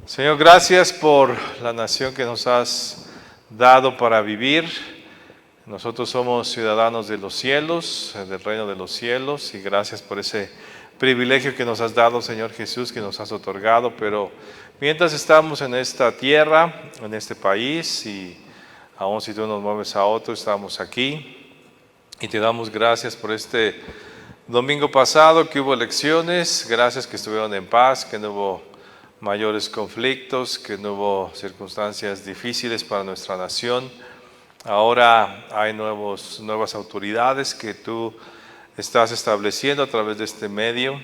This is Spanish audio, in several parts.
Señor, gracias por la nación que nos has dado para vivir. Nosotros somos ciudadanos de los cielos, del reino de los cielos, y gracias por ese privilegio que nos has dado, Señor Jesús, que nos has otorgado. Pero mientras estamos en esta tierra, en este país, y aún si tú nos mueves a otro, estamos aquí. Y te damos gracias por este domingo pasado que hubo elecciones. Gracias que estuvieron en paz, que no hubo mayores conflictos, que no hubo circunstancias difíciles para nuestra nación. Ahora hay nuevas autoridades que tú estás estableciendo a través de este medio.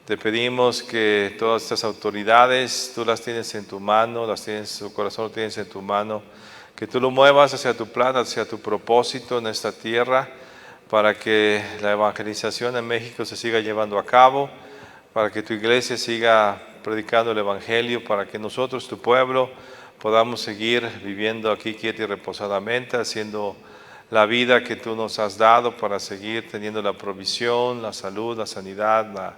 Te pedimos que todas estas autoridades, tú las tienes en tu mano, su corazón lo tienes en tu mano, que tú lo muevas hacia tu plan, hacia tu propósito en esta tierra, para que la evangelización en México se siga llevando a cabo, para que tu iglesia siga predicando el Evangelio, para que nosotros, tu pueblo, podamos seguir viviendo aquí quieta y reposadamente, haciendo la vida que tú nos has dado para seguir teniendo la provisión, la salud, la sanidad,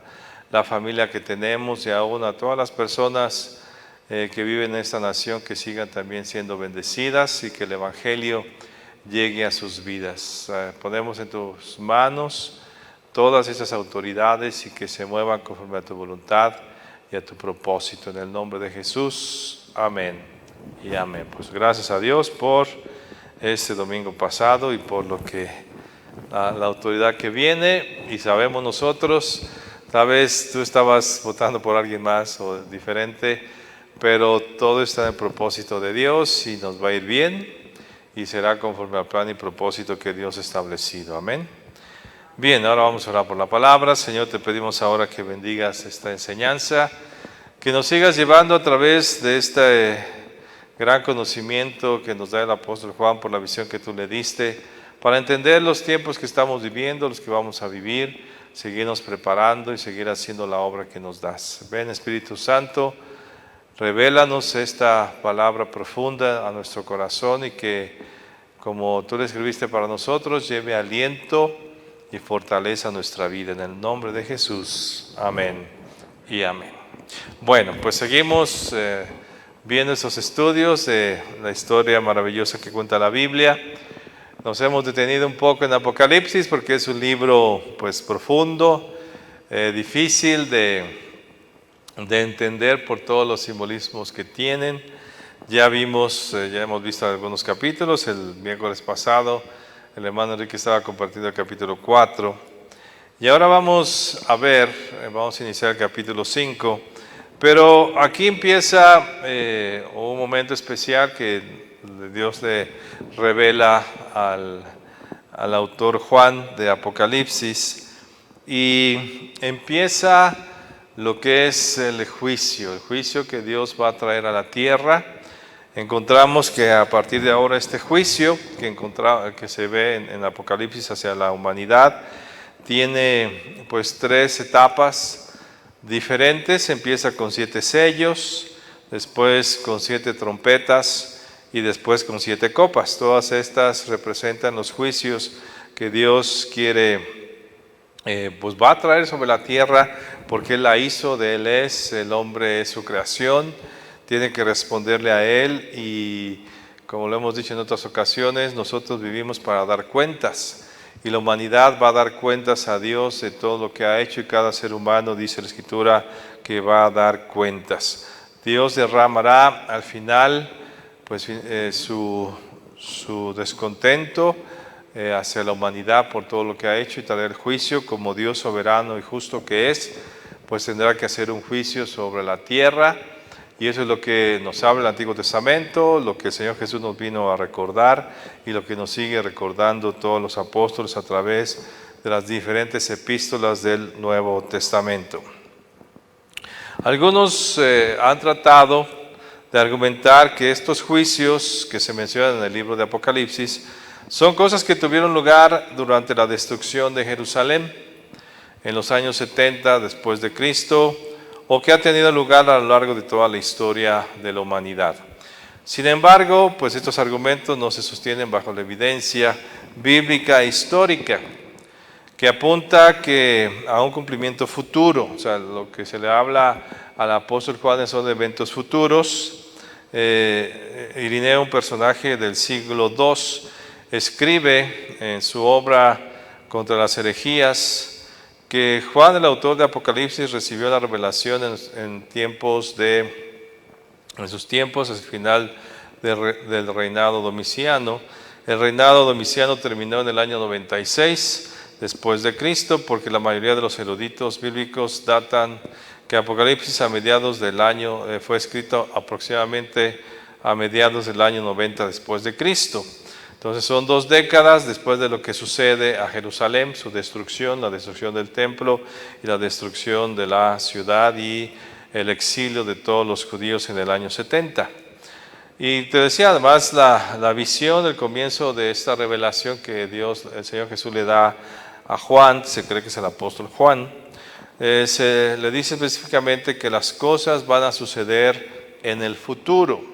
la familia que tenemos, y aún a todas las personas que viven en esta nación, que sigan también siendo bendecidas y que el Evangelio llegue a sus vidas. Ponemos en tus manos todas esas autoridades y que se muevan conforme a tu voluntad y a tu propósito. En el nombre de Jesús, amén y amén. Pues gracias a Dios por este domingo pasado y por lo que la autoridad que viene. Y sabemos nosotros, tal vez tú estabas votando por alguien más o diferente, pero todo está en el propósito de Dios y nos va a ir bien y será conforme al plan y propósito que Dios ha establecido. Amén. Bien, ahora vamos a orar por la palabra. Señor, te pedimos ahora que bendigas esta enseñanza, que nos sigas llevando a través de este gran conocimiento que nos da el apóstol Juan por la visión que tú le diste, para entender los tiempos que estamos viviendo, los que vamos a vivir, seguirnos preparando y seguir haciendo la obra que nos das. Ven, Espíritu Santo, revélanos esta palabra profunda a nuestro corazón y que, como tú la escribiste para nosotros, lleve aliento y fortaleza nuestra vida. En el nombre de Jesús, amén y amén. Bueno, pues seguimos viendo esos estudios de la historia maravillosa que cuenta la Biblia. Nos hemos detenido un poco en Apocalipsis porque es un libro pues profundo, difícil de entender por todos los simbolismos que tienen. Ya hemos visto algunos capítulos. El miércoles pasado el hermano Enrique estaba compartiendo el capítulo 4. Y ahora vamos a iniciar el capítulo 5. Pero aquí empieza un momento especial que Dios le revela al autor Juan de Apocalipsis. Y empieza lo que es el juicio que Dios va a traer a la tierra. Encontramos que a partir de ahora este juicio que se ve en Apocalipsis hacia la humanidad tiene pues 3 etapas diferentes. Empieza con 7 sellos, después con 7 trompetas y después con 7 copas. Todas estas representan los juicios que Dios quiere, pues va a traer sobre la tierra, porque Él la hizo, de Él es, el hombre es su creación. Tiene que responderle a Él y, como lo hemos dicho en otras ocasiones, nosotros vivimos para dar cuentas y la humanidad va a dar cuentas a Dios de todo lo que ha hecho, y cada ser humano, dice la Escritura, que va a dar cuentas. Dios derramará al final pues, su descontento hacia la humanidad por todo lo que ha hecho, y traerá el juicio. Como Dios soberano y justo que es, pues tendrá que hacer un juicio sobre la tierra. Y eso es lo que nos habla el Antiguo Testamento, lo que el Señor Jesús nos vino a recordar y lo que nos sigue recordando todos los apóstoles a través de las diferentes epístolas del Nuevo Testamento. Algunos han tratado de argumentar que estos juicios que se mencionan en el libro de Apocalipsis son cosas que tuvieron lugar durante la destrucción de Jerusalén en los años 70 después de Cristo, o que ha tenido lugar a lo largo de toda la historia de la humanidad. Sin embargo, pues estos argumentos no se sostienen bajo la evidencia bíblica e histórica. que apunta a un cumplimiento futuro. O sea, lo que se le habla al apóstol Juan son eventos futuros. Irineo, un personaje del siglo II, escribe en su obra Contra las herejías que Juan, el autor de Apocalipsis, recibió la revelación en sus tiempos, al final del reinado domiciano. El reinado domiciano terminó en el año 96 después de Cristo, porque la mayoría de los eruditos bíblicos datan que Apocalipsis a mediados del año fue escrito aproximadamente a mediados del año 90 después de Cristo. Entonces son 2 décadas después de lo que sucede a Jerusalén, su destrucción, la destrucción del templo y la destrucción de la ciudad y el exilio de todos los judíos en el año 70. Y te decía además la visión, el comienzo de esta revelación que el Señor Jesús le da a Juan, se cree que es el apóstol Juan, se le dice específicamente que las cosas van a suceder en el futuro.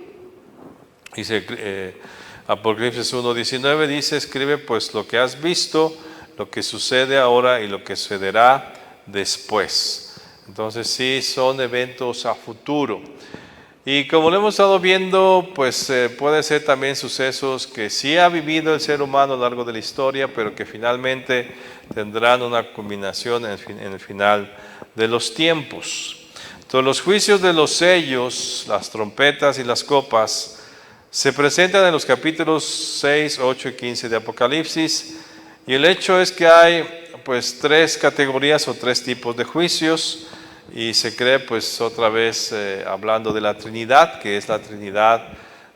Dice Apocalipsis 1:19 dice, escribe pues lo que has visto, lo que sucede ahora y lo que sucederá después. Entonces sí son eventos a futuro. Y como lo hemos estado viendo, pues puede ser también sucesos que sí ha vivido el ser humano a lo largo de la historia, pero que finalmente tendrán una culminación en el final de los tiempos. Entonces los juicios de los sellos, las trompetas y las copas se presentan en los capítulos 6, 8 y 15 de Apocalipsis, y el hecho es que hay pues 3 categorías o 3 tipos de juicios. Y se cree pues otra vez hablando de la Trinidad, que es la Trinidad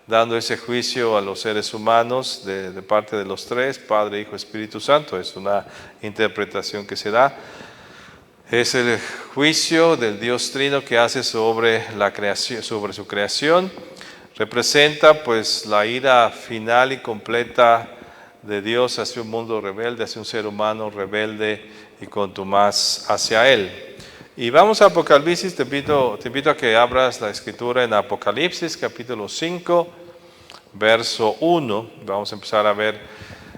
dando ese juicio a los seres humanos de parte de los 3, Padre, Hijo, Espíritu Santo. Es una interpretación que se da. Es el juicio del Dios Trino que hace sobre la creación, sobre su creación. Representa pues la ira final y completa de Dios hacia un mundo rebelde, hacia un ser humano rebelde y contumaz hacia Él. Y vamos a Apocalipsis, te invito a que abras la escritura en Apocalipsis capítulo 5, verso 1. Vamos a empezar a ver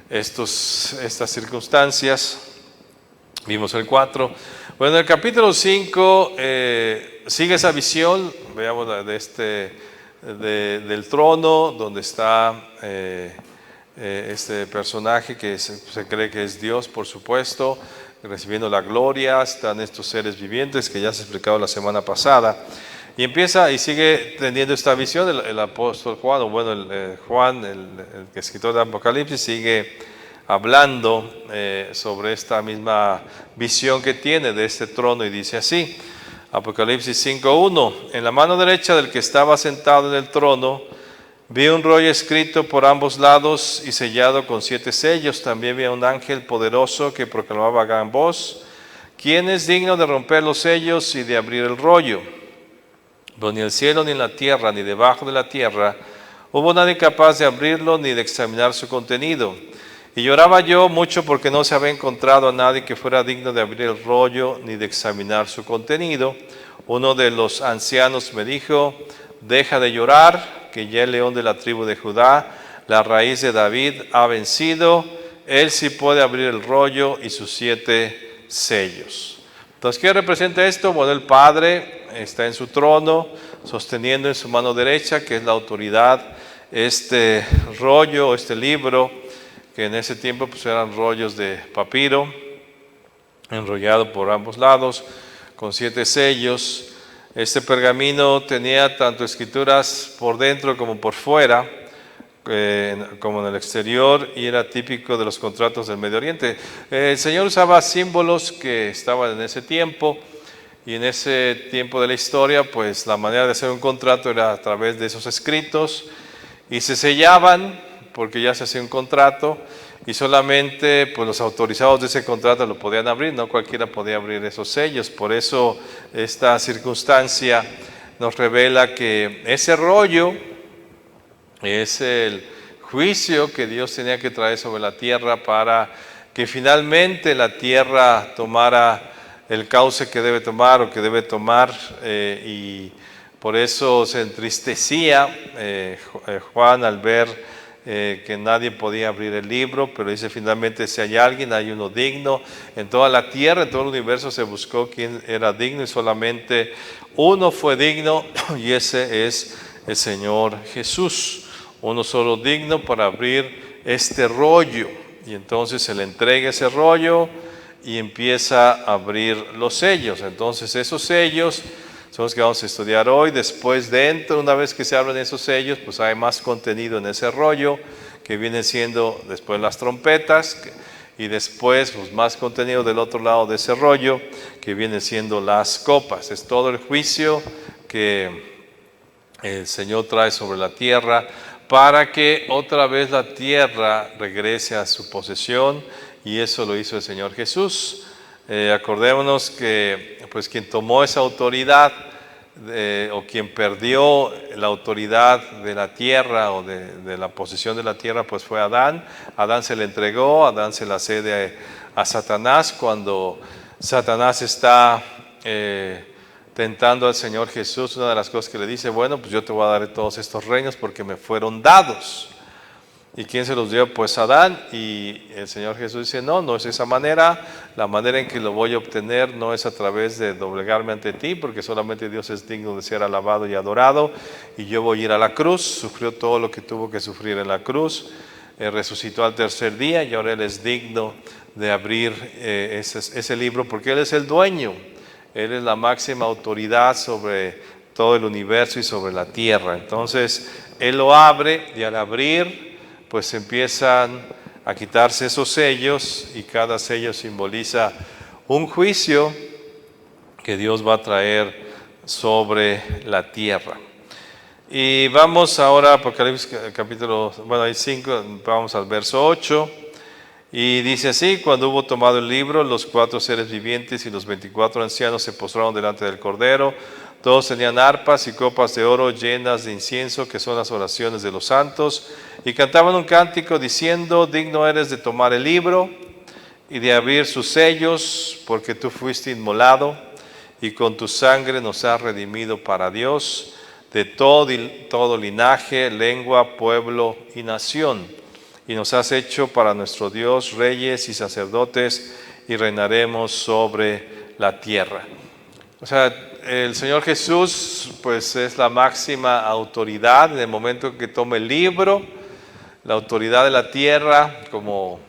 estas circunstancias. Vimos el 4. Bueno, en el capítulo 5 sigue esa visión, veamos del trono donde está este personaje que se cree que es Dios, por supuesto, recibiendo la gloria. Están estos seres vivientes que ya se ha explicado la semana pasada, y empieza y sigue teniendo esta visión el apóstol Juan, o bueno, Juan, el escritor de Apocalipsis, sigue hablando sobre esta misma visión que tiene de este trono, y dice así, Apocalipsis 5:1, en la mano derecha del que estaba sentado en el trono vi un rollo escrito por ambos lados y sellado con 7 sellos. También vi a un ángel poderoso que proclamaba a gran voz, ¿quién es digno de romper los sellos y de abrir el rollo? Pero ni el cielo, ni en la tierra, ni debajo de la tierra, hubo nadie capaz de abrirlo ni de examinar su contenido. Y lloraba yo mucho porque no se había encontrado a nadie que fuera digno de abrir el rollo ni de examinar su contenido. Uno de los ancianos me dijo, deja de llorar, que ya el león de la tribu de Judá, la raíz de David, ha vencido. Él sí puede abrir el rollo y sus 7 sellos. Entonces, ¿qué representa esto? Bueno, el Padre está en su trono, sosteniendo en su mano derecha, que es la autoridad, este rollo, este libro, que en ese tiempo pues eran rollos de papiro, enrollado por ambos lados, con 7 sellos. Este pergamino tenía tanto escrituras por dentro como por fuera, como en el exterior, y era típico de los contratos del Medio Oriente. El Señor usaba símbolos que estaban en ese tiempo, y en ese tiempo de la historia, pues la manera de hacer un contrato era a través de esos escritos, y se sellaban porque ya se hacía un contrato, y solamente pues los autorizados de ese contrato lo podían abrir, no cualquiera podía abrir esos sellos. Por eso esta circunstancia nos revela que ese rollo es el juicio que Dios tenía que traer sobre la tierra para que finalmente la tierra tomara el cauce que debe tomar o que debe tomar, y por eso se entristecía Juan al ver que nadie podía abrir el libro, pero dice finalmente si hay alguien, hay uno digno. En toda la tierra, en todo el universo se buscó quién era digno y solamente uno fue digno y ese es el Señor Jesús. Uno solo digno para abrir este rollo. Y entonces se le entrega ese rollo y empieza a abrir los sellos. Entonces esos sellos son los que vamos a estudiar hoy. Después dentro, una vez que se abren esos sellos, pues hay más contenido en ese rollo, que viene siendo después las trompetas, y después pues, más contenido del otro lado de ese rollo, que viene siendo las copas. Es todo el juicio que el Señor trae sobre la tierra, para que otra vez la tierra regrese a su posesión, y eso lo hizo el Señor Jesús. Acordémonos que pues quien tomó esa autoridad o quien perdió la autoridad de la tierra o de la posesión de la tierra pues fue Adán. Adán se le entregó, Adán se la cede a Satanás cuando Satanás está tentando al Señor Jesús. Una de las cosas que le dice, bueno, pues yo te voy a dar todos estos reinos porque me fueron dados. ¿Y quién se los dio? Pues Adán. Y el Señor Jesús dice, no, no es esa manera. La manera en que lo voy a obtener no es a través de doblegarme ante ti, porque solamente Dios es digno de ser alabado y adorado. Y yo voy a ir a la cruz. Sufrió todo lo que tuvo que sufrir en la cruz. Resucitó al tercer día y ahora Él es digno de abrir ese libro, porque Él es el dueño. Él es la máxima autoridad sobre todo el universo y sobre la tierra. Entonces Él lo abre, y al abrir pues empiezan a quitarse esos sellos, y cada sello simboliza un juicio que Dios va a traer sobre la tierra. Y vamos ahora a Apocalipsis capítulo, bueno, hay 5, vamos al verso 8. Y dice así: cuando hubo tomado el libro, los 4 seres vivientes y los 24 ancianos se postraron delante del Cordero. Todos tenían arpas y copas de oro llenas de incienso, que son las oraciones de los santos, y cantaban un cántico diciendo: digno eres de tomar el libro y de abrir sus sellos, porque tú fuiste inmolado y con tu sangre nos has redimido para Dios de todo linaje, lengua, pueblo y nación, y nos has hecho para nuestro Dios reyes y sacerdotes, y reinaremos sobre la tierra. O sea, el Señor Jesús pues es la máxima autoridad en el momento que tome el libro, la autoridad de la tierra como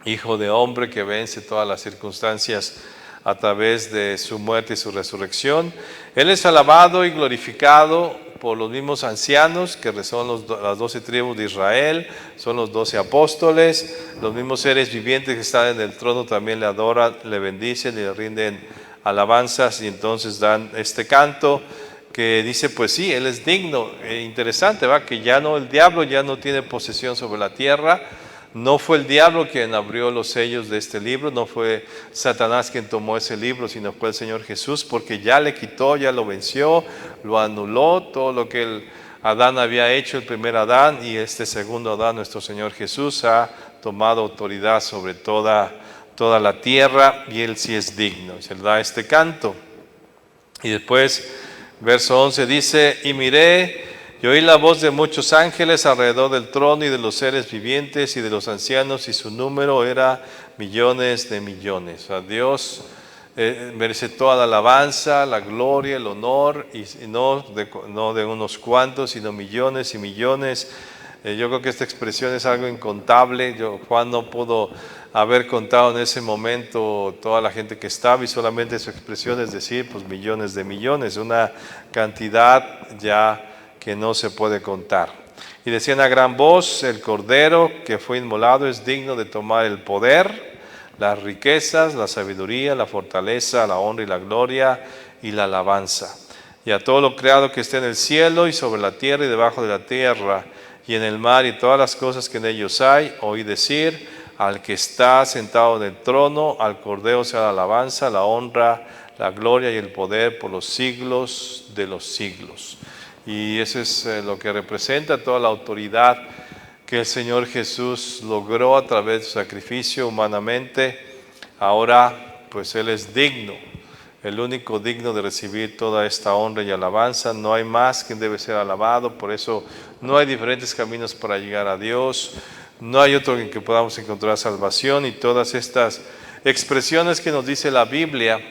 Hijo de hombre que vence todas las circunstancias a través de su muerte y su resurrección. Él es alabado y glorificado por los mismos ancianos, que son las 12 tribus de Israel, son los 12 apóstoles, los mismos seres vivientes que están en el trono también le adoran, le bendicen y le rinden alabanzas, y entonces dan este canto que dice, pues sí, Él es digno. Interesante, ¿va? Que ya no, el diablo ya no tiene posesión sobre la tierra. No fue el diablo quien abrió los sellos de este libro, no fue Satanás quien tomó ese libro, sino fue el Señor Jesús, porque ya le quitó, ya lo venció, lo anuló, todo lo que Adán había hecho, el primer Adán, y este segundo Adán, nuestro Señor Jesús, ha tomado autoridad sobre toda la tierra, y Él sí es digno. Se le da este canto. Y después, verso 11 dice: y miré y oí la voz de muchos ángeles alrededor del trono y de los seres vivientes y de los ancianos, y su número era millones de millones. O sea, Dios merece toda la alabanza, la gloria, el honor, y no de unos cuantos, sino millones y millones. Yo creo que esta expresión es algo incontable. Juan no pudo haber contado en ese momento toda la gente que estaba, y solamente su expresión es decir, pues millones de millones, una cantidad ya que no se puede contar. Y decían a gran voz: el Cordero que fue inmolado es digno de tomar el poder, las riquezas, la sabiduría, la fortaleza, la honra y la gloria y la alabanza. Y a todo lo creado que esté en el cielo y sobre la tierra y debajo de la tierra y en el mar y todas las cosas que en ellos hay, oí decir: al que está sentado en el trono, al Cordero sea la alabanza, la honra, la gloria y el poder por los siglos de los siglos. Y eso es lo que representa toda la autoridad que el Señor Jesús logró a través de su sacrificio humanamente. Ahora pues Él es digno. el único digno de recibir toda esta honra y alabanza. No hay más quien debe ser alabado, por eso no hay diferentes caminos para llegar a Dios, no hay otro en que podamos encontrar salvación, y todas estas expresiones que nos dice la Biblia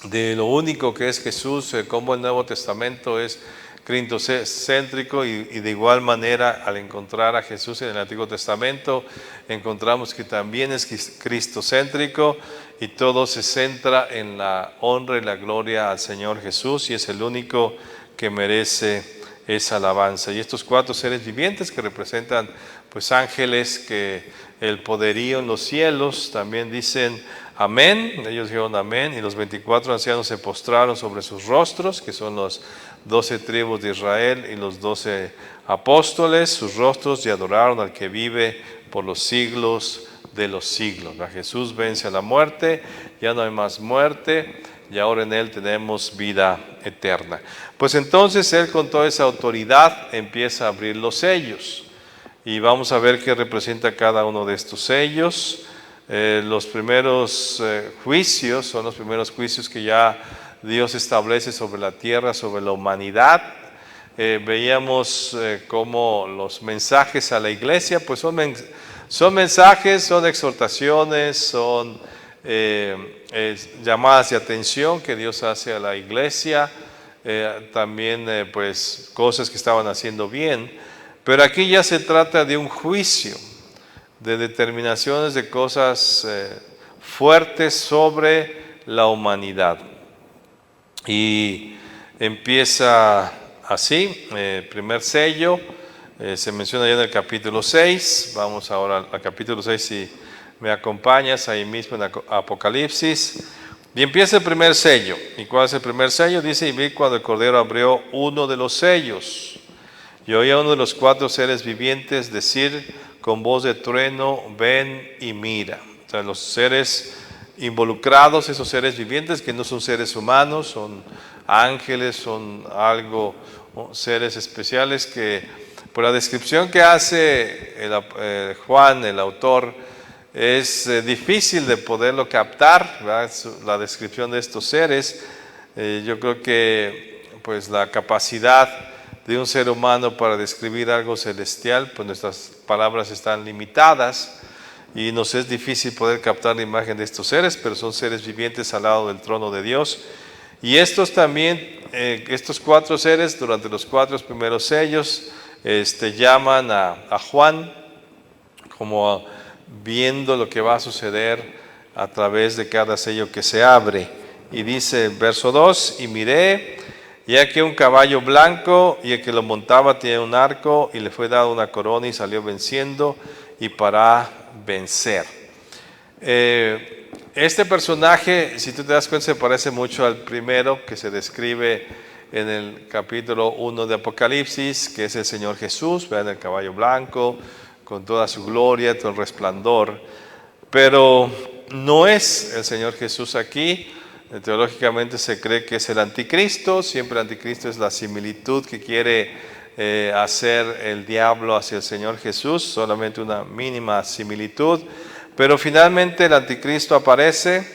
de lo único que es Jesús, cómo el Nuevo Testamento es cristocéntrico, y de igual manera al encontrar a Jesús en el Antiguo Testamento encontramos que también es cristocéntrico, y todo se centra en la honra y la gloria al Señor Jesús, y es el único que merece esa alabanza. Y estos 4 seres vivientes que representan pues ángeles, que el poderío en los cielos, también dicen amén. Ellos dijeron amén, y los 24 ancianos se postraron sobre sus rostros, que son los 12 tribus de Israel y los 12 apóstoles, sus rostros, y adoraron al que vive por los siglos de los siglos. A Jesús vence a la muerte, ya no hay más muerte, y ahora en Él tenemos vida eterna. Pues entonces Él, con toda esa autoridad, empieza a abrir los sellos, y vamos a ver qué representa cada uno de estos sellos. Los primeros juicios son los primeros juicios que ya Dios establece sobre la tierra, sobre la humanidad. Veíamos cómo los mensajes a la iglesia pues son mensajes, son exhortaciones, son llamadas de atención que Dios hace a la iglesia, también pues cosas que estaban haciendo bien, pero aquí ya se trata de un juicio, de determinaciones de cosas fuertes sobre la humanidad. Y empieza así, primer sello, se menciona ya en el capítulo 6, vamos ahora al capítulo 6 si me acompañas, ahí mismo en Apocalipsis, y empieza el primer sello. ¿Y cuál es el primer sello? Dice, y vi cuando el Cordero abrió uno de los sellos, y oí a uno de los 4 seres vivientes decir con voz de trueno, ven y mira. O sea, los seres involucrados, esos seres vivientes que no son seres humanos, son ángeles, son seres especiales que por la descripción que hace Juan, el autor, es difícil de poderlo captar, ¿verdad? La descripción de estos seres. Yo creo que pues la capacidad de un ser humano para describir algo celestial, pues nuestras palabras están limitadas, y nos es difícil poder captar la imagen de estos seres, pero son seres vivientes al lado del trono de Dios. Y estos también, estos 4 seres, durante los 4 primeros sellos, llaman a Juan, como viendo lo que va a suceder a través de cada sello que se abre. Y dice, verso 2, y miré, y aquí un caballo blanco, y el que lo montaba tenía un arco, y le fue dado una corona, y salió venciendo, y para vencer. Este personaje, si tú te das cuenta, se parece mucho al primero que se describe en el capítulo 1 de Apocalipsis, que es el Señor Jesús, vean el caballo blanco, con toda su gloria, todo el resplandor, pero no es el Señor Jesús aquí. Teológicamente se cree que es el anticristo. Siempre el anticristo es la similitud que quiere hacer el diablo hacia el Señor Jesús, solamente una mínima similitud, pero finalmente el anticristo aparece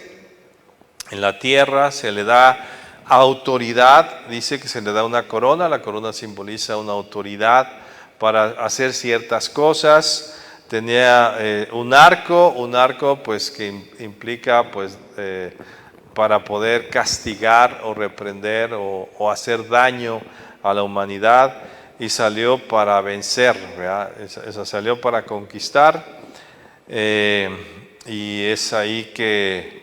en la tierra, se le da autoridad, dice que se le da una corona. La corona simboliza una autoridad para hacer ciertas cosas. Tenía un arco pues que implica pues para poder castigar o reprender o hacer daño a la humanidad, y salió para vencer, ¿verdad? Salió para conquistar, y es ahí que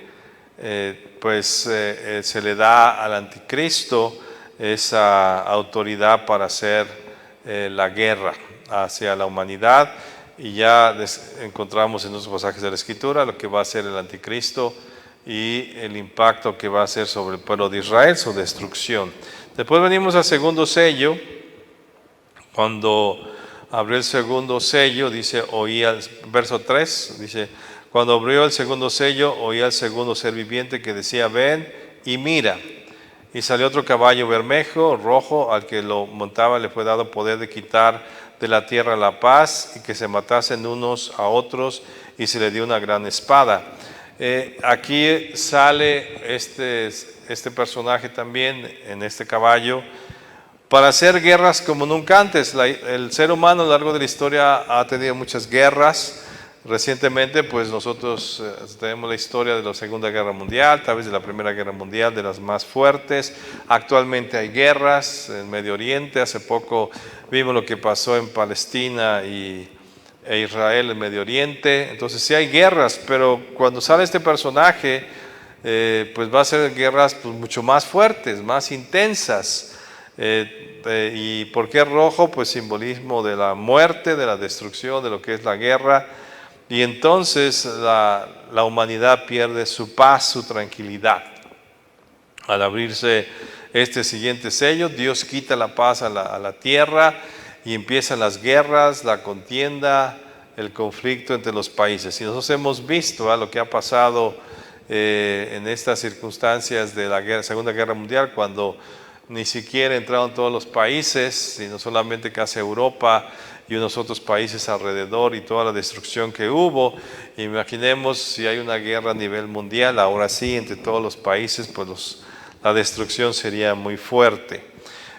se le da al anticristo esa autoridad para hacer la guerra hacia la humanidad. Y ya encontramos en los pasajes de la Escritura lo que va a hacer el anticristo y el impacto que va a hacer sobre el pueblo de Israel, su destrucción. Después venimos al segundo sello. Cuando abrió el segundo sello, dice, verso 3, dice, cuando abrió el segundo sello, oí al segundo ser viviente que decía, ven y mira. Y salió otro caballo bermejo, rojo, al que lo montaba le fue dado poder de quitar de la tierra la paz, y que se matasen unos a otros, y se le dio una gran espada. Aquí sale este personaje también en este caballo para hacer guerras como nunca antes. El ser humano a lo largo de la historia ha tenido muchas guerras. Recientemente, pues nosotros tenemos la historia de la Segunda Guerra Mundial, tal vez de la Primera Guerra Mundial, de las más fuertes. Actualmente hay guerras en Medio Oriente. Hace poco vimos lo que pasó en Palestina e Israel en Medio Oriente. Entonces sí hay guerras, pero cuando sale este personaje, pues va a ser guerras pues, mucho más fuertes, más intensas. ¿Y por qué rojo? Pues simbolismo de la muerte, de la destrucción, de lo que es la guerra. Y entonces la humanidad pierde su paz, su tranquilidad. Al abrirse este siguiente sello, Dios quita la paz a la tierra y empiezan las guerras, la contienda, el conflicto entre los países. Y nosotros hemos visto lo que ha pasado en estas circunstancias de la Segunda Guerra Mundial, cuando ni siquiera entraron todos los países, sino solamente casi Europa y unos otros países alrededor, y toda la destrucción que hubo. Imaginemos si hay una guerra a nivel mundial, ahora sí, entre todos los países, pues la destrucción sería muy fuerte.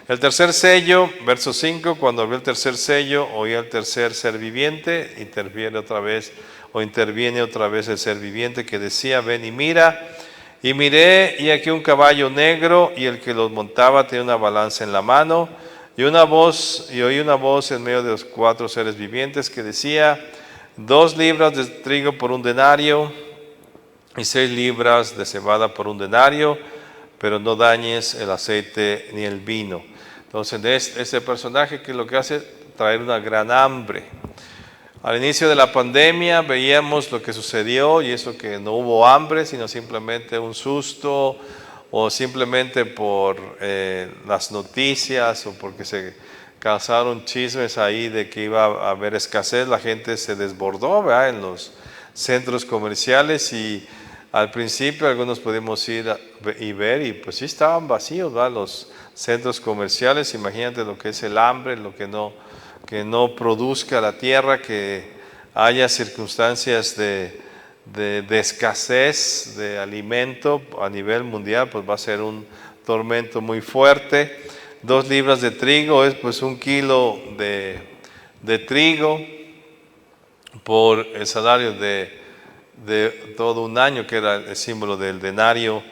El tercer sello, verso 5, cuando abrió el tercer sello, oí el tercer ser viviente, interviene otra vez el ser viviente que decía, ven y mira. Y miré, y aquí un caballo negro, y el que los montaba tenía una balanza en la mano, y oí una voz en medio de los 4 seres vivientes que decía, 2 libras de trigo por un denario, y 6 libras de cebada por un denario, pero no dañes el aceite ni el vino. Entonces, este personaje que lo que hace es traer una gran hambre. Al inicio de la pandemia veíamos lo que sucedió, y eso que no hubo hambre, sino simplemente un susto, o simplemente por las noticias, o porque se causaron chismes ahí de que iba a haber escasez. La gente se desbordó, ¿verdad?, en los centros comerciales, y al principio algunos pudimos ir y ver, y pues sí estaban vacíos, ¿verdad?, los centros comerciales. Imagínate lo que es el hambre, lo que no produzca la tierra, que haya circunstancias de escasez de alimento a nivel mundial, pues va a ser un tormento muy fuerte. 2 libras de trigo es pues 1 kilo de trigo por el salario de todo un año, que era el símbolo del denario.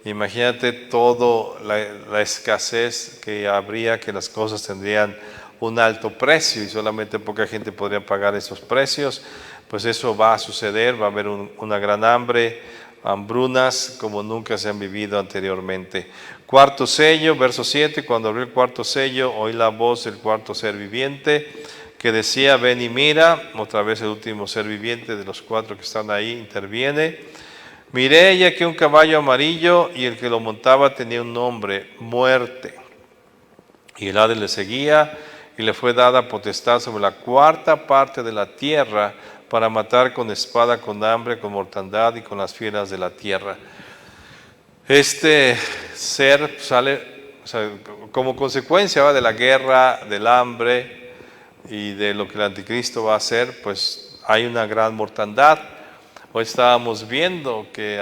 Imagínate toda la escasez que habría, que las cosas tendrían un alto precio y solamente poca gente podría pagar esos precios. Pues eso va a suceder, va a haber una gran hambre, hambrunas como nunca se han vivido anteriormente. Cuarto sello, verso 7, cuando abrió el cuarto sello, oí la voz del cuarto ser viviente que decía, ven y mira. Otra vez el último ser viviente de los 4 que están ahí interviene. Miré, y aquí un caballo amarillo, y el que lo montaba tenía un nombre, Muerte. Y el Hades le seguía, y le fue dada potestad sobre la 4ª parte de la tierra, para matar con espada, con hambre, con mortandad y con las fieras de la tierra. Este ser sale, como consecuencia de la guerra, del hambre y de lo que el anticristo va a hacer, pues hay una gran mortandad. Hoy estábamos viendo que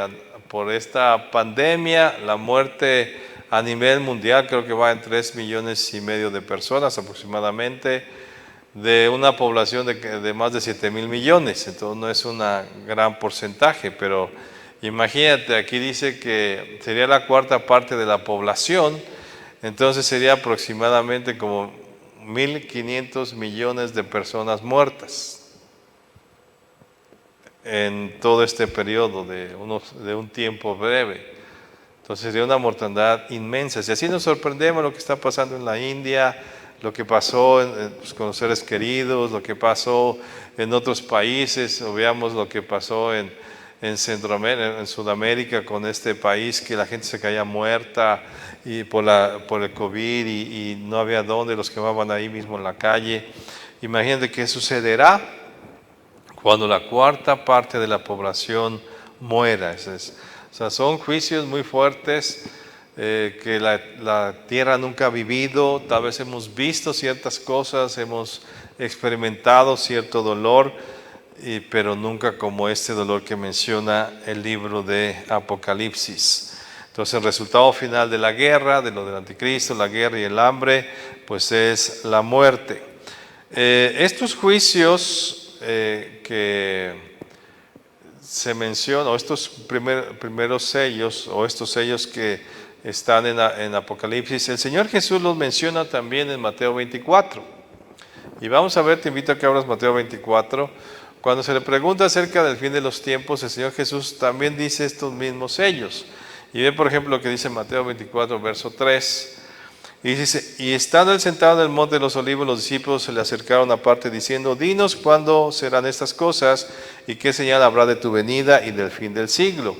por esta pandemia la muerte a nivel mundial creo que va en 3,5 millones de personas aproximadamente, de una población de más de 7,000 millones. Entonces no es un gran porcentaje, pero imagínate, aquí dice que sería la 4ª parte de la población, entonces sería aproximadamente como 1,500 millones de personas muertas en todo este periodo de un tiempo breve. Entonces sería una mortandad inmensa. Si así nos sorprendemos lo que está pasando en la India, lo que pasó pues, con los seres queridos, lo que pasó en otros países, o veamos lo que pasó en Sudamérica con este país, que la gente se caía muerta y por el COVID, y no había dónde, los quemaban ahí mismo en la calle. Imagínate qué sucederá cuando la 4ª parte de la población muera. O sea, son juicios muy fuertes que la tierra nunca ha vivido. Tal vez hemos visto ciertas cosas, hemos experimentado cierto dolor, pero nunca como este dolor que menciona el libro de Apocalipsis. Entonces el resultado final de la guerra, de lo del anticristo, la guerra y el hambre, pues es la muerte. Estos juicios que se menciona, o estos primeros sellos, o estos sellos que están en Apocalipsis, el Señor Jesús los menciona también en Mateo 24. Y vamos a ver, te invito a que abras Mateo 24. Cuando se le pregunta acerca del fin de los tiempos, el Señor Jesús también dice estos mismos sellos. Y ve, por ejemplo, lo que dice Mateo 24, verso 3. Y dice, y estando él sentado en el monte de los olivos, los discípulos se le acercaron aparte diciendo, dinos cuándo serán estas cosas y qué señal habrá de tu venida y del fin del siglo.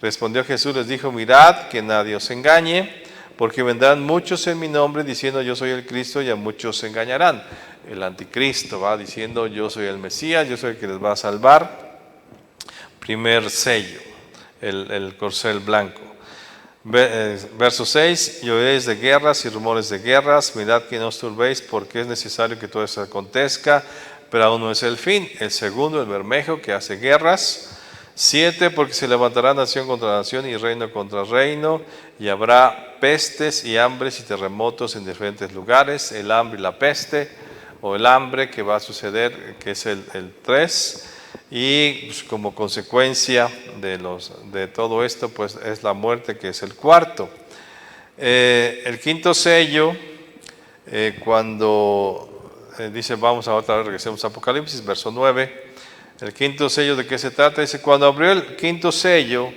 Respondió Jesús, les dijo, mirad que nadie os engañe, porque vendrán muchos en mi nombre diciendo yo soy el Cristo y a muchos se engañarán. El anticristo va diciendo yo soy el Mesías, yo soy el que les va a salvar. Primer sello, el corcel blanco. Verso 6, y oiréis de guerras y rumores de guerras, mirad que no os turbéis, porque es necesario que todo esto acontezca, pero aún no es el fin. El segundo, el Bermejo, que hace guerras. 7, porque se levantará nación contra nación y reino contra reino, y habrá pestes y hambres y terremotos en diferentes lugares. El hambre y la peste, o el hambre que va a suceder, que es el 3. Y pues, como consecuencia de todo esto, pues es la muerte, que es el cuarto. El quinto sello, cuando dice, vamos a otra vez, regresemos a Apocalipsis, verso 9. El quinto sello, ¿de qué se trata? Dice, cuando abrió el quinto sello,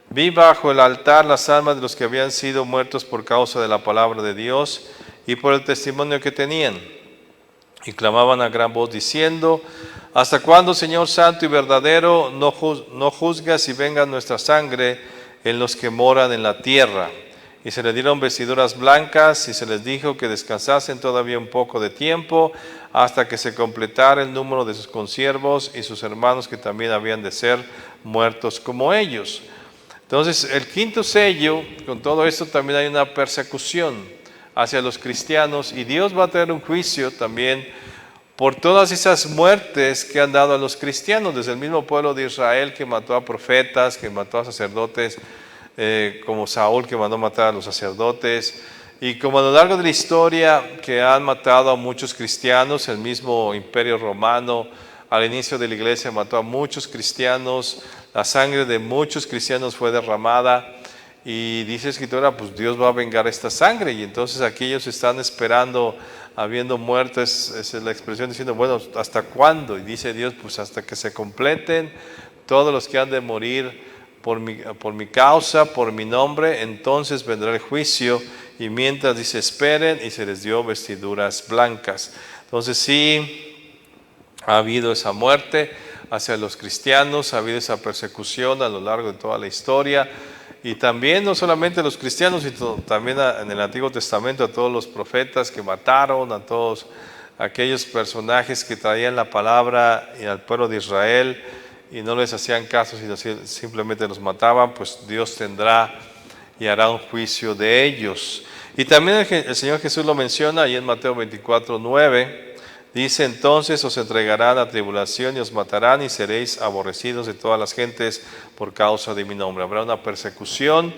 vi bajo el altar las almas de los que habían sido muertos por causa de la palabra de Dios y por el testimonio que tenían. Y clamaban a gran voz diciendo, ¿hasta cuándo, Señor santo y verdadero, no juzgas y venga nuestra sangre en los que moran en la tierra? Y se les dieron vestiduras blancas y se les dijo que descansasen todavía un poco de tiempo hasta que se completara el número de sus consiervos y sus hermanos que también habían de ser muertos como ellos. Entonces, el quinto sello, con todo esto también hay una persecución hacia los cristianos y Dios va a tener un juicio también por todas esas muertes que han dado a los cristianos, desde el mismo pueblo de Israel que mató a profetas, que mató a sacerdotes, como Saúl que mandó matar a los sacerdotes, y como a lo largo de la historia que han matado a muchos cristianos, el mismo Imperio Romano al inicio de la iglesia mató a muchos cristianos, la sangre de muchos cristianos fue derramada, y dice la Escritura, pues Dios va a vengar esta sangre, y entonces aquí ellos están esperando, habiendo muerto, es la expresión diciendo, bueno, ¿hasta cuándo? Y dice Dios, pues hasta que se completen todos los que han de morir por mi causa, por mi nombre, entonces vendrá el juicio, y mientras dice, esperen, y se les dio vestiduras blancas. Entonces sí, ha habido esa muerte hacia los cristianos, ha habido esa persecución a lo largo de toda la historia, y también no solamente a los cristianos, sino también en el Antiguo Testamento a todos los profetas que mataron, a todos aquellos personajes que traían la palabra y al pueblo de Israel y no les hacían caso, sino simplemente los mataban, pues Dios tendrá y hará un juicio de ellos. Y también el Señor Jesús lo menciona ahí en Mateo 24, 9. Dice, entonces os entregarán a tribulación y os matarán y seréis aborrecidos de todas las gentes por causa de mi nombre. Habrá una persecución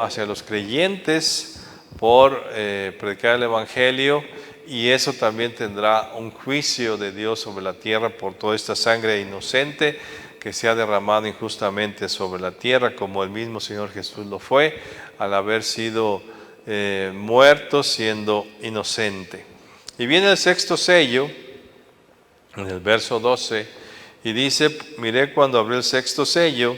hacia los creyentes por predicar el Evangelio, y eso también tendrá un juicio de Dios sobre la tierra por toda esta sangre inocente que se ha derramado injustamente sobre la tierra, como el mismo Señor Jesús lo fue al haber sido muerto siendo inocente. Y viene el sexto sello, en el verso 12, y dice, miré cuando abrió el sexto sello,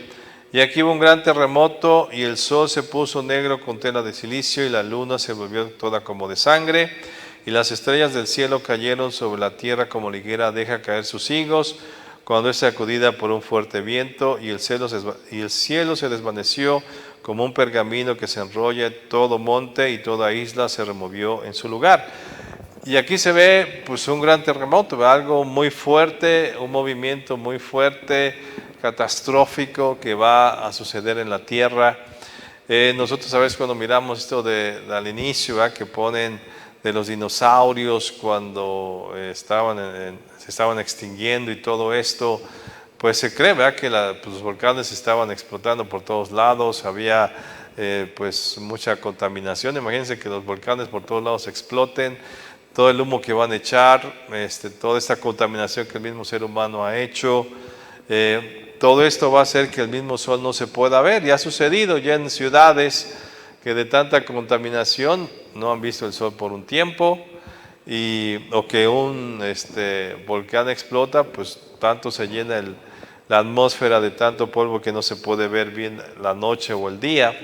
y aquí hubo un gran terremoto, y el sol se puso negro con tela de silicio, y la luna se volvió toda como de sangre, y las estrellas del cielo cayeron sobre la tierra como la higuera deja caer sus higos, cuando es sacudida por un fuerte viento, y el cielo se desvaneció como un pergamino que se enrolla, todo monte y toda isla se removió en su lugar. Y aquí se ve pues un gran terremoto, algo muy fuerte, un movimiento muy fuerte, catastrófico que va a suceder en la tierra. Nosotros a veces cuando miramos esto al inicio, que ponen de los dinosaurios cuando se estaban extinguiendo y todo esto, pues se cree, ¿verdad?, que los volcanes estaban explotando por todos lados, había pues mucha contaminación. Imagínense que los volcanes por todos lados exploten, todo el humo que van a echar, toda esta contaminación que el mismo ser humano ha hecho, todo esto va a hacer que el mismo sol no se pueda ver. Y ha sucedido ya en ciudades que de tanta contaminación no han visto el sol por un tiempo, o que un volcán explota, pues tanto se llena la atmósfera de tanto polvo que no se puede ver bien la noche o el día.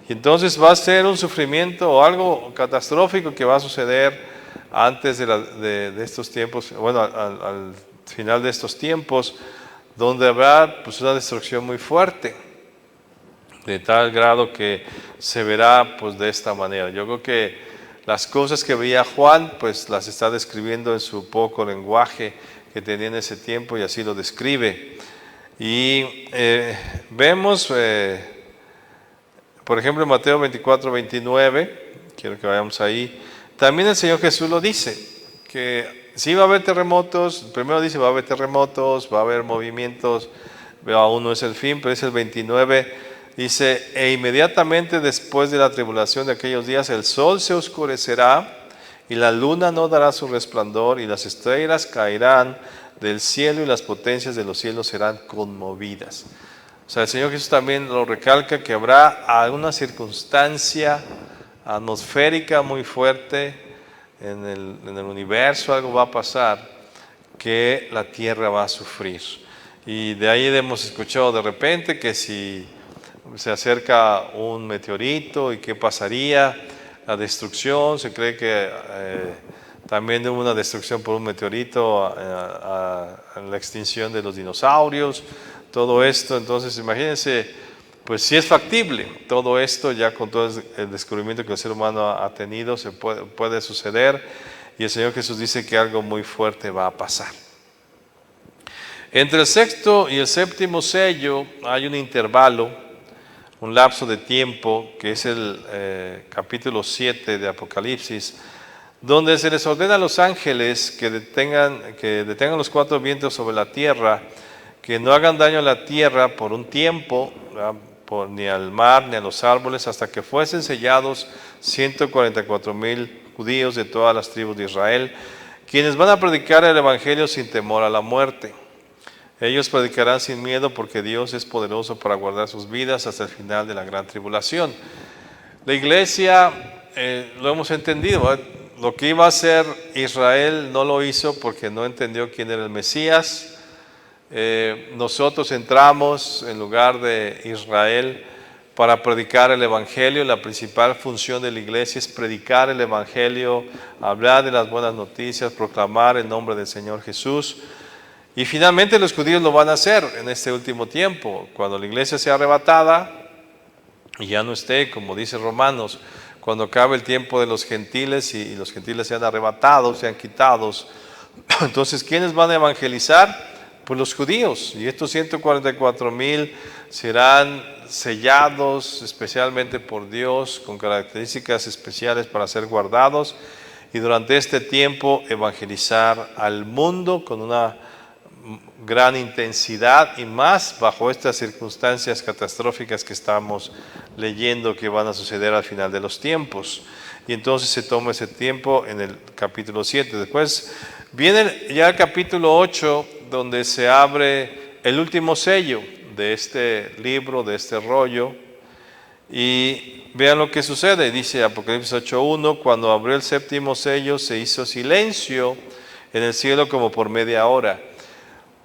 Y entonces va a ser un sufrimiento o algo catastrófico que va a suceder antes de estos tiempos, bueno, al final de estos tiempos, donde habrá pues una destrucción muy fuerte, de tal grado que se verá pues de esta manera. Yo creo que las cosas que veía Juan pues las está describiendo en su poco lenguaje que tenía en ese tiempo, y así lo describe. Y vemos, por ejemplo, en Mateo 24:29, quiero que vayamos ahí, también el Señor Jesús lo dice, que sí va a haber terremotos. Primero dice va a haber terremotos, va a haber movimientos, pero aún no es el fin. Pero es el 29, dice: e inmediatamente después de la tribulación de aquellos días, el sol se oscurecerá y la luna no dará su resplandor, y las estrellas caerán del cielo y las potencias de los cielos serán conmovidas. O sea, el Señor Jesús también lo recalca, que habrá alguna circunstancia atmosférica muy fuerte en el universo, algo va a pasar que la tierra va a sufrir. Y de ahí hemos escuchado de repente que si se acerca un meteorito, y qué pasaría, la destrucción. Se cree que también hubo una destrucción por un meteorito a la extinción de los dinosaurios, todo esto. Entonces imagínense, pues si es factible todo esto, ya con todo el descubrimiento que el ser humano ha tenido, se puede suceder. Y el Señor Jesús dice que algo muy fuerte va a pasar. Entre el sexto y el séptimo sello hay un intervalo, un lapso de tiempo, que es el capítulo 7 de Apocalipsis, donde se les ordena a los ángeles que detengan los cuatro vientos sobre la tierra, que no hagan daño a la tierra por un tiempo, ni al mar ni a los árboles, hasta que fuesen sellados 144,000 judíos de todas las tribus de Israel, quienes van a predicar el evangelio sin temor a la muerte. Ellos predicarán sin miedo, porque Dios es poderoso para guardar sus vidas hasta el final de la gran tribulación. La iglesia, lo hemos entendido, ¿verdad? Lo que iba a hacer Israel no lo hizo porque no entendió quién era el Mesías. Nosotros entramos en lugar de Israel para predicar el evangelio. La principal función de la iglesia es predicar el evangelio, hablar de las buenas noticias, proclamar el nombre del Señor Jesús. Y finalmente los judíos lo van a hacer en este último tiempo, cuando la iglesia sea arrebatada y ya no esté, como dice Romanos, cuando acabe el tiempo de los gentiles y los gentiles sean arrebatados, sean quitados. Entonces, ¿quiénes van a evangelizar? Pues los judíos. Y estos 144,000 serán sellados especialmente por Dios, con características especiales para ser guardados, y durante este tiempo evangelizar al mundo con una gran intensidad, y más bajo estas circunstancias catastróficas que estamos leyendo que van a suceder al final de los tiempos. Y entonces se toma ese tiempo en el capítulo 7. Después viene ya el capítulo 8, donde se abre el último sello de este libro, de este rollo. Y vean lo que sucede. Dice Apocalipsis 8:1: cuando abrió el séptimo sello, se hizo silencio en el cielo como por media hora.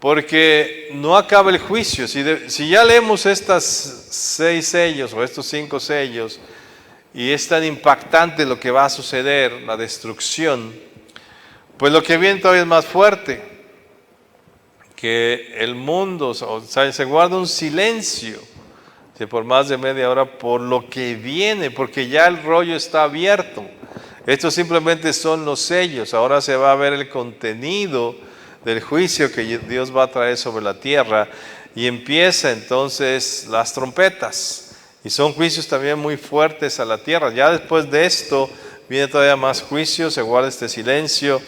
Porque no acaba el juicio. Si ya leemos estas 6 sellos o estos 5 sellos, y es tan impactante lo que va a suceder, la destrucción, pues lo que viene todavía es más fuerte. Que el mundo, o sea, se guarda un silencio por más de media hora por lo que viene, porque ya el rollo está abierto. Estos simplemente son los sellos. Ahora se va a ver el contenido del juicio que Dios va a traer sobre la tierra, y empieza entonces las trompetas, y son juicios también muy fuertes a la tierra. Ya después de esto viene todavía más juicio, se guarda este silencio.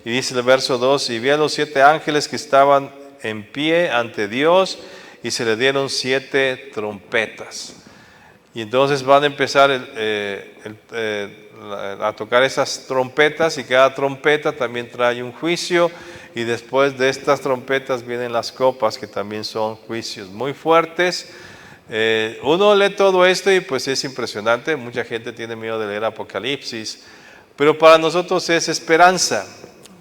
Y dice el verso 2, y vi a los 7 ángeles que estaban en pie ante Dios, y se le dieron 7 trompetas. Y entonces van a empezar a tocar esas trompetas, y cada trompeta también trae un juicio, y después de estas trompetas vienen las copas, que también son juicios muy fuertes. Uno lee todo esto y pues es impresionante. Mucha gente tiene miedo de leer Apocalipsis, pero para nosotros es esperanza.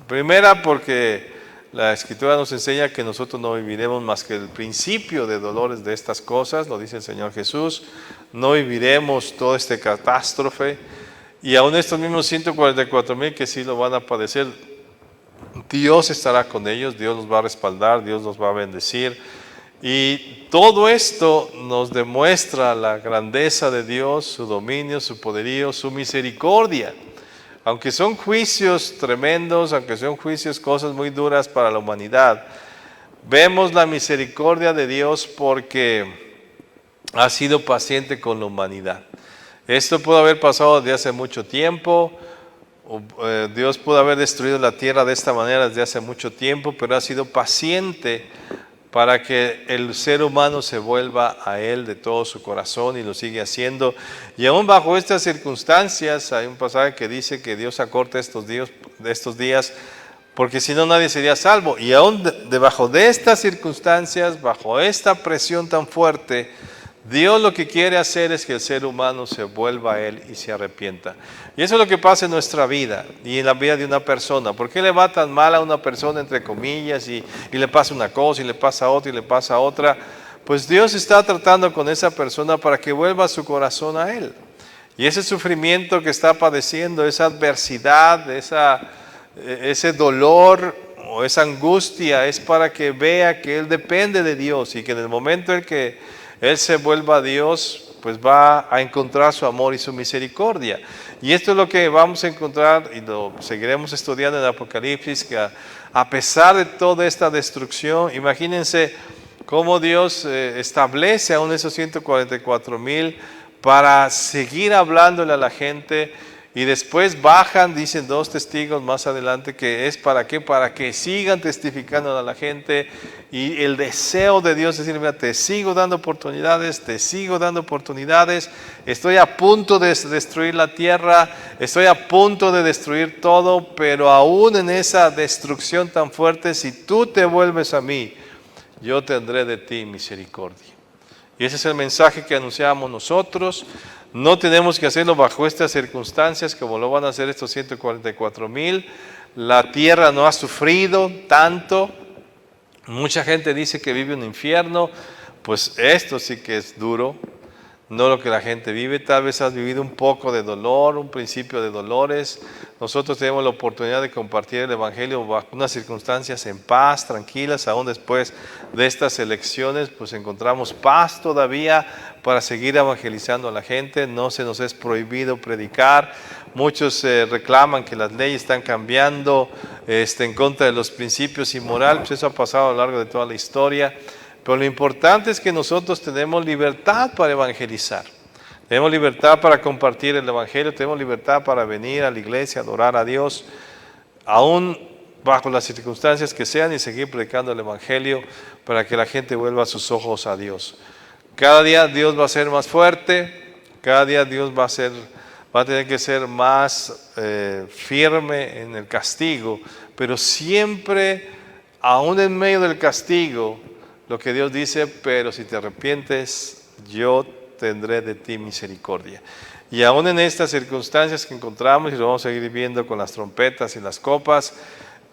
Primera, porque la Escritura nos enseña que nosotros no viviremos más que el principio de dolores de estas cosas, lo dice el Señor Jesús. No viviremos toda esta catástrofe, y aún estos mismos 144,000 que sí lo van a padecer, Dios estará con ellos, Dios los va a respaldar, Dios los va a bendecir. Y todo esto nos demuestra la grandeza de Dios, su dominio, su poderío, su misericordia. Aunque son juicios tremendos, aunque son juicios, cosas muy duras para la humanidad, vemos la misericordia de Dios porque ha sido paciente con la humanidad. Esto pudo haber pasado desde hace mucho tiempo. Dios pudo haber destruido la tierra de esta manera desde hace mucho tiempo, pero ha sido paciente para que el ser humano se vuelva a Él de todo su corazón, y lo sigue haciendo. Y aún bajo estas circunstancias, hay un pasaje que dice que Dios acorta estos días, porque si no nadie sería salvo. Y aún debajo de estas circunstancias, bajo esta presión tan fuerte, Dios lo que quiere hacer es que el ser humano se vuelva a Él y se arrepienta. Y eso es lo que pasa en nuestra vida y en la vida de una persona. ¿Por qué le va tan mal a una persona, entre comillas, y le pasa una cosa, y le pasa otra, y le pasa otra? Pues Dios está tratando con esa persona para que vuelva su corazón a Él. Y ese sufrimiento que está padeciendo, esa adversidad, ese dolor o esa angustia, es para que vea que Él depende de Dios, y que en el momento en que Él se vuelva a Dios, pues va a encontrar su amor y su misericordia. Y esto es lo que vamos a encontrar, y lo seguiremos estudiando en el Apocalipsis, que a pesar de toda esta destrucción, imagínense cómo Dios establece aún esos 144,000 para seguir hablándole a la gente. Y después bajan, dicen 2 testigos más adelante, que es para qué, para que sigan testificando a la gente. Y el deseo de Dios es decir, mira, te sigo dando oportunidades, estoy a punto de destruir la tierra, estoy a punto de destruir todo, pero aún en esa destrucción tan fuerte, si tú te vuelves a mí, yo tendré de ti misericordia. Y ese es el mensaje que anunciamos nosotros. No tenemos que hacerlo bajo estas circunstancias como lo van a hacer estos 144,000. La tierra no ha sufrido tanto. Mucha gente dice que vive un infierno. Pues esto sí que es duro, no lo que la gente vive. Tal vez has vivido un poco de dolor, un principio de dolores. Nosotros tenemos la oportunidad de compartir el Evangelio bajo unas circunstancias en paz, tranquilas. Aún después de estas elecciones, pues encontramos paz todavía para seguir evangelizando a la gente. No se nos es prohibido predicar. Muchos reclaman que las leyes están cambiando en contra de los principios y moral. Pues eso ha pasado a lo largo de toda la historia. Pero lo importante es que nosotros tenemos libertad para evangelizar. Tenemos libertad para compartir el Evangelio, tenemos libertad para venir a la iglesia, adorar a Dios, aún bajo las circunstancias que sean, y seguir predicando el Evangelio para que la gente vuelva sus ojos a Dios. Cada día Dios va a ser más fuerte, cada día Dios va a tener que ser más firme en el castigo, pero siempre, aún en medio del castigo, lo que Dios dice, pero si te arrepientes, yo tendré de ti misericordia. Y aún en estas circunstancias que encontramos, y lo vamos a seguir viendo con las trompetas y las copas,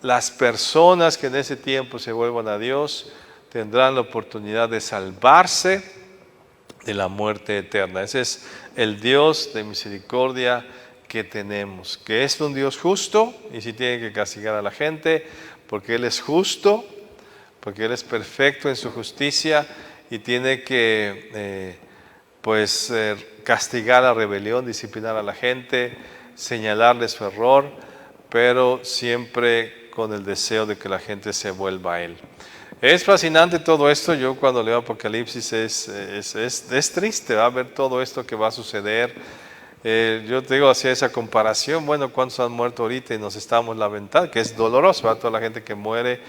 las personas que en ese tiempo se vuelvan a Dios tendrán la oportunidad de salvarse de la muerte eterna. Ese es el Dios de misericordia que tenemos, que es un Dios justo, y sí tiene que castigar a la gente, porque Él es justo, porque Él es perfecto en su justicia, y tiene que castigar la rebelión, disciplinar a la gente, señalarle su error, pero siempre con el deseo de que la gente se vuelva a Él. Es fascinante todo esto. Yo cuando leo Apocalipsis es triste, ver todo esto que va a suceder. Yo te digo, hacía esa comparación, bueno, ¿cuántos han muerto ahorita y nos estamos lamentando? Que es doloroso, ¿verdad? Toda la gente que muere,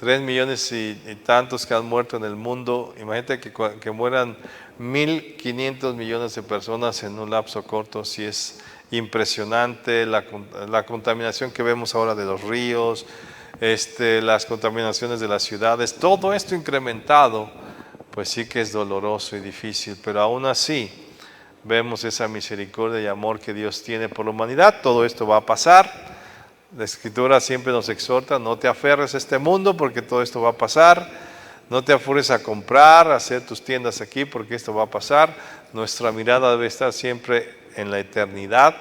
3 millones y tantos que han muerto en el mundo. Imagínate que mueran 1.500 millones de personas en un lapso corto, sí es impresionante. La contaminación que vemos ahora de los ríos, las contaminaciones de las ciudades, todo esto incrementado, pues sí que es doloroso y difícil, pero aún así vemos esa misericordia y amor que Dios tiene por la humanidad. Todo esto va a pasar. La Escritura siempre nos exhorta, no te aferres a este mundo porque todo esto va a pasar. No te afures a comprar, a hacer tus tiendas aquí porque esto va a pasar. Nuestra mirada debe estar siempre en la eternidad,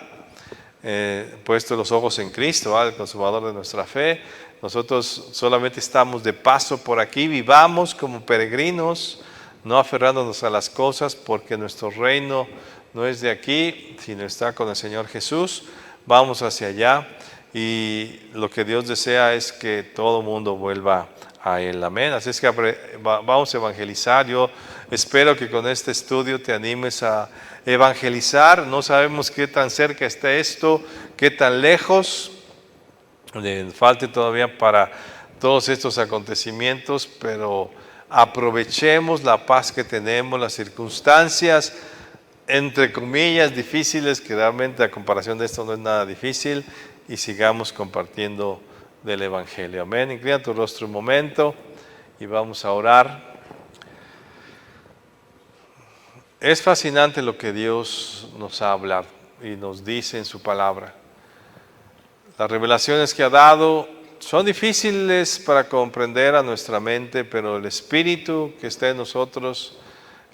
puesto los ojos en Cristo, el consumador de nuestra fe. Nosotros solamente estamos de paso por aquí, vivamos como peregrinos, no aferrándonos a las cosas, porque nuestro reino no es de aquí, sino está con el Señor Jesús. Vamos hacia allá y lo que Dios desea es que todo el mundo vuelva a Él. Amén. Así es que vamos a evangelizar. Yo espero que con este estudio te animes a evangelizar. No sabemos qué tan cerca está esto, qué tan lejos le falte todavía para todos estos acontecimientos, pero aprovechemos la paz que tenemos, las circunstancias, entre comillas, difíciles, que realmente a comparación de esto no es nada difícil, y sigamos compartiendo del Evangelio. Amén. Inclina tu rostro un momento y vamos a orar. Es fascinante lo que Dios nos ha hablado y nos dice en su palabra. Las revelaciones que ha dado son difíciles para comprender a nuestra mente, pero el Espíritu que está en nosotros,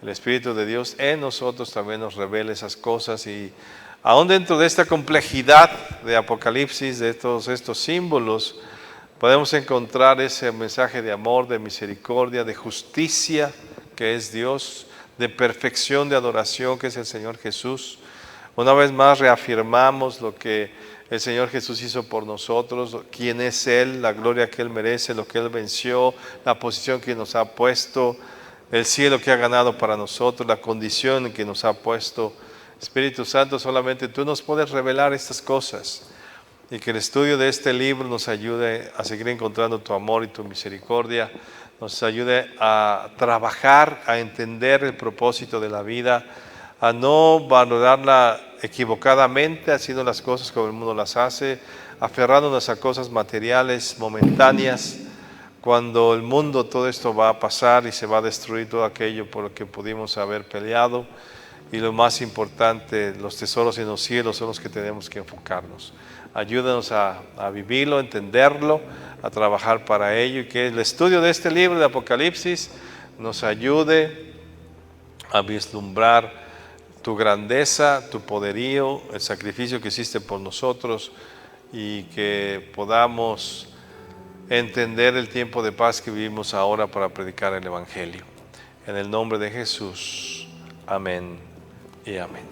el Espíritu de Dios en nosotros también nos revela esas cosas, y aún dentro de esta complejidad de Apocalipsis, de todos estos símbolos, podemos encontrar ese mensaje de amor, de misericordia, de justicia que es Dios, de perfección, de adoración que es el Señor Jesús. Una vez más reafirmamos lo que el Señor Jesús hizo por nosotros, quién es Él, la gloria que Él merece, lo que Él venció, la posición que nos ha puesto, el cielo que ha ganado para nosotros, la condición en que nos ha puesto. Espíritu Santo, solamente tú nos puedes revelar estas cosas, y que el estudio de este libro nos ayude a seguir encontrando tu amor y tu misericordia, nos ayude a trabajar, a entender el propósito de la vida, a no valorarla equivocadamente, haciendo las cosas como el mundo las hace, aferrándonos a cosas materiales, momentáneas, cuando el mundo, todo esto va a pasar y se va a destruir todo aquello por lo que pudimos haber peleado. Y lo más importante, los tesoros en los cielos son los que tenemos que enfocarnos. Ayúdanos a vivirlo, a entenderlo, a trabajar para ello, y que el estudio de este libro de Apocalipsis nos ayude a vislumbrar tu grandeza, tu poderío, el sacrificio que hiciste por nosotros, y que podamos entender el tiempo de paz que vivimos ahora para predicar el Evangelio. En el nombre de Jesús. Amén y amén.